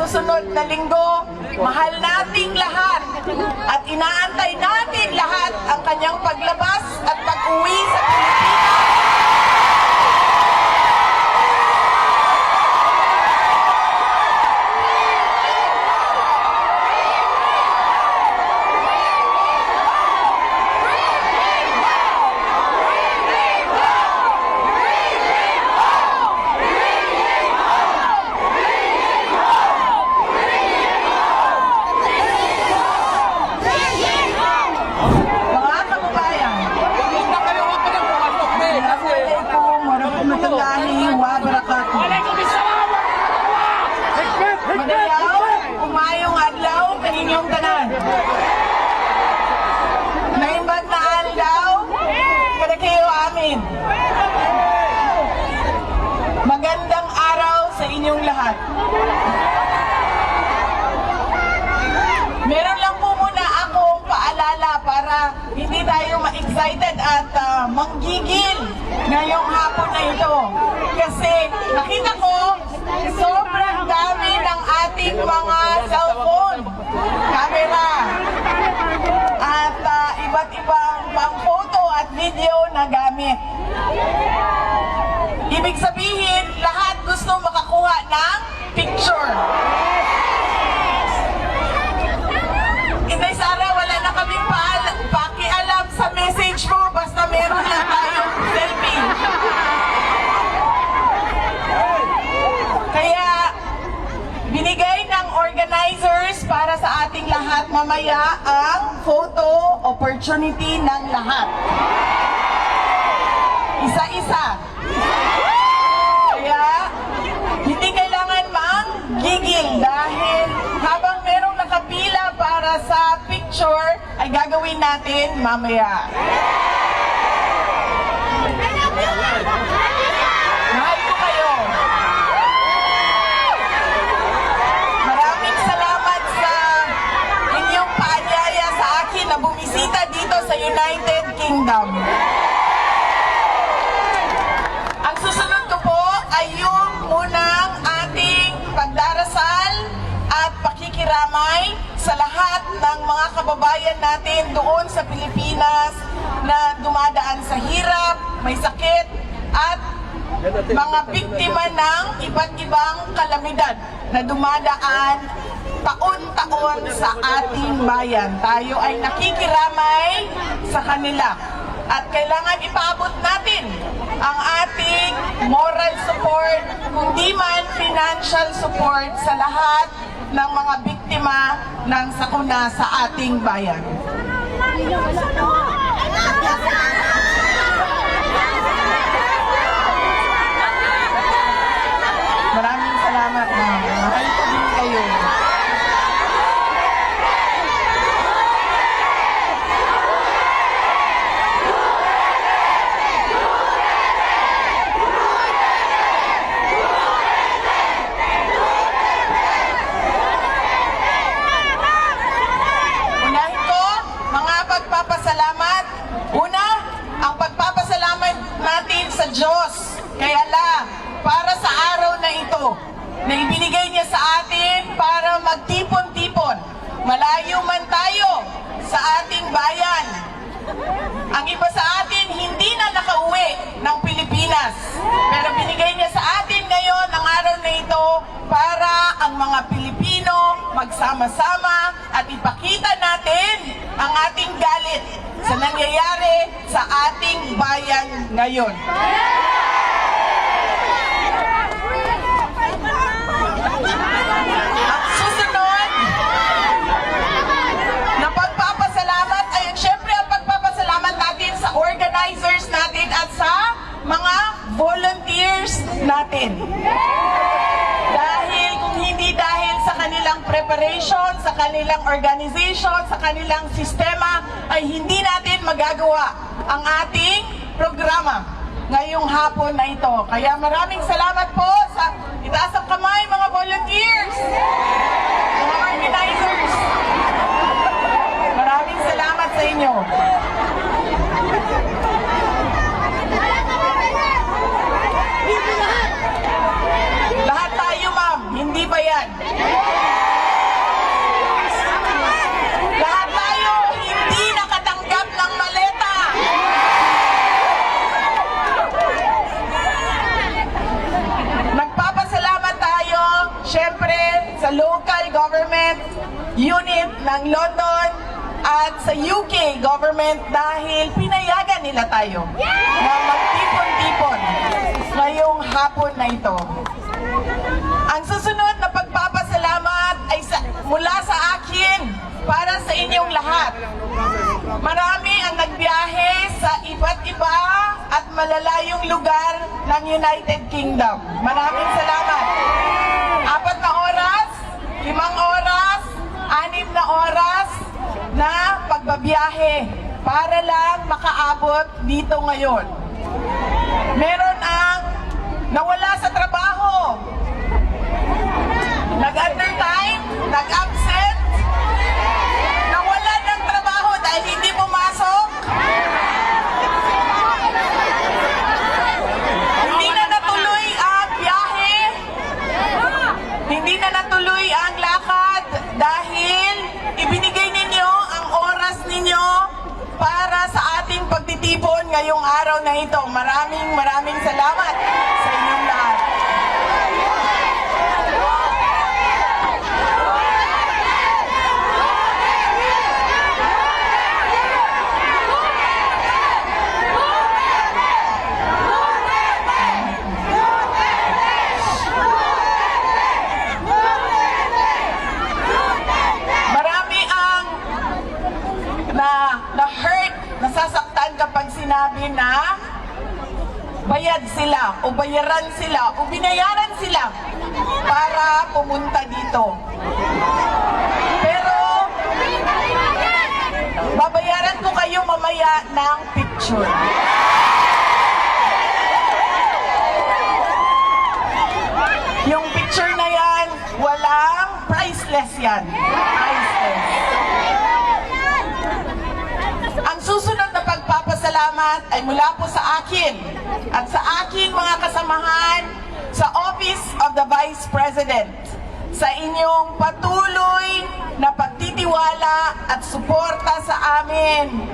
susunod na linggo, mahal nating lahat at inaantay natin lahat ang kanyang paglabas at pag-uwi sa Pilipinas. Magayaw, umayong adlaw, kaninyong tanan. Naimbag na aldaw, kada kayo amin. Magandang araw sa inyong lahat. Meron lang po muna akong paalala para hindi tayo ma-excited at manggigil ngayong hapon na ito. Kasi nakita ko, sobrang dami ng ating mga cellphone, camera, at iba't ibang pang-photo at video na gamit. Ibig sabihin, lahat gusto makakuha ng picture. Inday Sara, wala na kaming pakialam sa message mo, basta meron lang tayong selfie. Kaya, binigay ng organizers para sa ating lahat mamaya ang photo opportunity ng lahat. Isa-isa. Kaya, hindi kailangan manggigil dahil habang merong nakapila para sa picture, ay gagawin natin mamaya. Mahal ko kayo. Maraming salamat sa inyong paanyaya sa akin na bumisita dito sa United Kingdom. Ang susunod ko po ay yung munang ating pagdarasal at pakikiramay sa lahat ng mga kababayan natin doon sa Pilipinas na dumadaan sa hirap, may sakit, at mga biktima ng iba't ibang kalamidad na dumadaan taon-taon sa ating bayan. Tayo ay nakikiramay sa kanila. At kailangan ipaabot natin ang ating moral support, kundi man financial support sa lahat ng mga biktima ng sakuna sa ating bayan. Maraming salamat, ma'am. Mahal ko din kayo. Una, ang pagpapasalamat natin sa Diyos. Kaya lang, para sa araw na ito, na ibinigay niya sa atin para magtipon-tipon. Malayo man tayo sa ating bayan. Ang iba sa atin hindi na nakauwi ng Pilipinas. Pero binigay niya sa atin ngayon ang araw na ito para ang mga Pilipino magsama-sama at ipakita natin ang ating galit sa nangyayari sa ating bayan ngayon. Ang susunod na pagpapasalamat ay syempre ang pagpapasalamat natin sa organizers natin at sa mga volunteers natin. Dahil kung hindi dahil sa kanilang preparation, sa kanilang organization, sa kanilang sistema, ay hindi natin magagawa ang ating programa ngayong hapon na ito. Kaya maraming salamat po sa itaas ang kamay mga volunteers, mga organizers. Maraming salamat sa inyo. Lahat tayo, ma'am, hindi ba yan? unit ng London at sa UK government dahil pinayagan nila tayo na magtipon-tipon ngayong hapon na ito. Ang susunod na pagpapasalamat ay mula sa akin para sa inyong lahat. Marami ang nagbiyahe sa iba't iba at malalayong lugar ng United Kingdom. Maraming salamat. 4 na oras, 5 oras, 6 na oras na pagbabiyahe para lang makaabot dito ngayon. Meron ang nawala sa trabaho, nag-undertime, nag-absent, nawalan ng trabaho dahil hindi pumasok, hindi na natuloy ang biyahe, hindi na natuloy ang lakad dahil ibinigay ninyo ang oras ninyo para sa ating pagtitipon ngayong araw na ito. Maraming salamat sa inyong lahat. Na-hurt, nasasaktan kapag sinabi na bayad sila o bayaran sila o binayaran sila para pumunta dito. Pero babayaran ko kayo mamaya ng picture. Yung picture na yan, walang priceless yan. Priceless. Ang susunod na pagpapasalamat ay mula po sa akin at sa aking mga kasamahan sa Office of the Vice President sa inyong patuloy na pagtitiwala at suporta sa amin.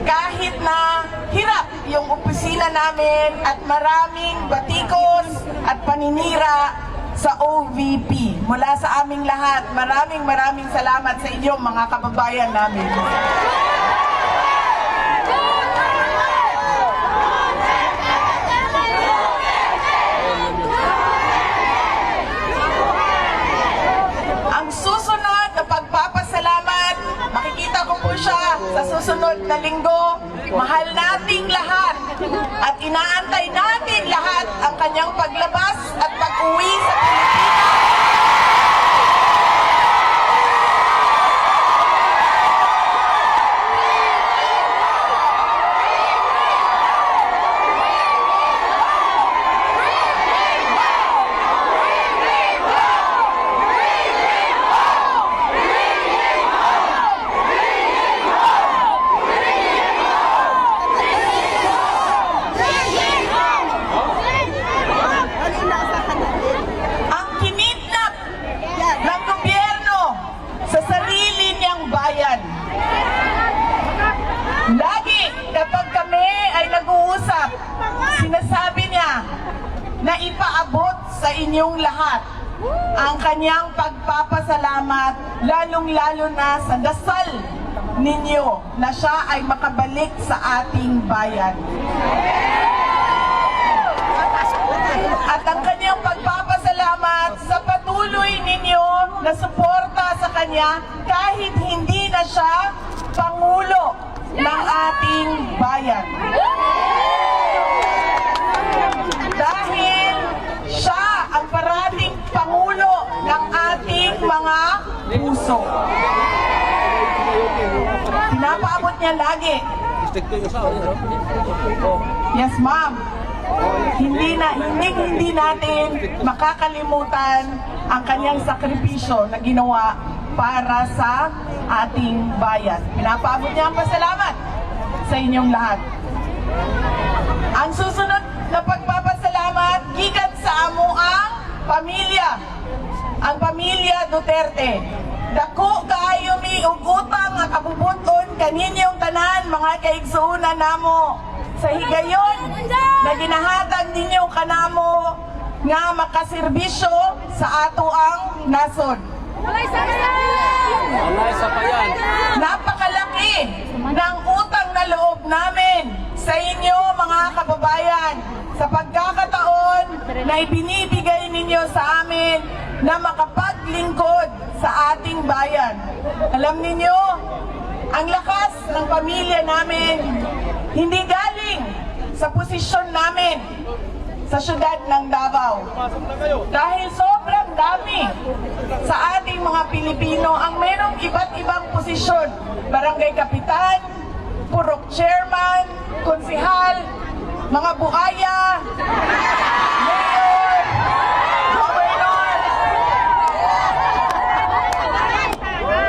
Kahit na hirap yung opisina namin at maraming batikos at paninira sa OVP. Mula sa aming lahat, maraming salamat sa inyong mga kababayan namin. Makikita ko po siya sa susunod na linggo. Mahal nating lahat at inaantay natin lahat ang kanyang paglabas at pag-uwi sa Pilipinas. Lagi kapag kami ay nag-uusap, sinasabi niya na ipaabot sa inyong lahat ang kanyang pagpapasalamat, lalong-lalo na sa dasal ninyo na siya ay makabalik sa ating bayan. At ang kanyang pagpapasalamat sa patuloy ninyo na suporta sa kanya kahit hindi na siya Pangulo ng ating bayan. Dahil siya ang parating Pangulo ng ating mga puso. Pinapaabot niya lagi. Yes, ma'am. Hindi natin makakalimutan ang kanyang sakripisyo na ginawa para sa ating bayan. Pinapaabot niya ang pasalamat sa inyong lahat. Ang susunod na pagpapasalamat gikan sa amuang pamilya, ang pamilya Duterte. Dako kaayo mi og utang nga kabubuton kaninyong tanan mga kaigsuonan namo sa higayon na ginahatag ninyo kanamo nga makaserbisyo sa ato ang nasod. Wala isa pa yan. Napakalaki ng utang na loob namin sa inyo mga kababayan sa pagkakataon na ibinibigay ninyo sa amin na makapaglingkod sa ating bayan. Alam ninyo, ang lakas ng pamilya namin hindi galing sa posisyon namin sa syudad ng Davao. Dahil sobrang dami sa ating mga Pilipino ang merong iba't ibang posisyon. Barangay Kapitan, Purok Chairman, Konsihal, mga buhaya, Mayor, Governor.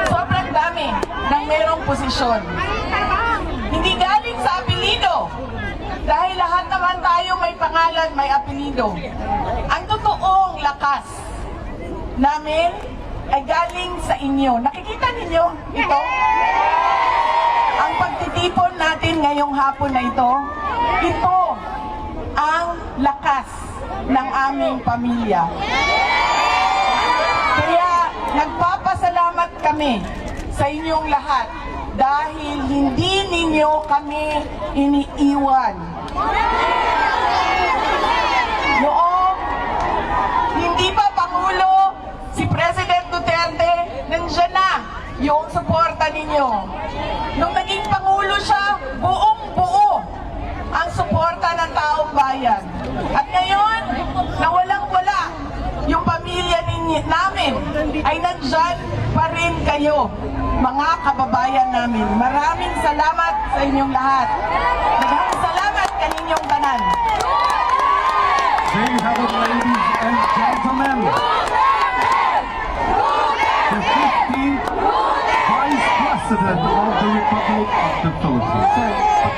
Sobrang dami ng merong posisyon. Hindi galing sa apelido. Dahil lahat naman tayo may pangalan, may apelido. Ang totoong lakas namin ay galing sa inyo. Nakikita ninyo ito? Ang pagtitipon natin ngayong hapon na ito, ito ang lakas ng aming pamilya. Kaya nagpapasalamat kami sa inyong lahat dahil hindi ninyo kami iniiwan. Noong hindi pa Pangulo si President Duterte, nandiyan na yung suporta ninyo. Nung naging Pangulo siya, buong-buo ang suporta ng taong bayan. At ngayon, na walang-wala yung pamilya namin, ay nandyan pa rin kayo, mga kababayan namin. Maraming salamat sa inyong lahat. Maraming salamat kaninyong tanan. There you have it, ladies and gentlemen. The 15th Vice President of the Republic of the Philippines.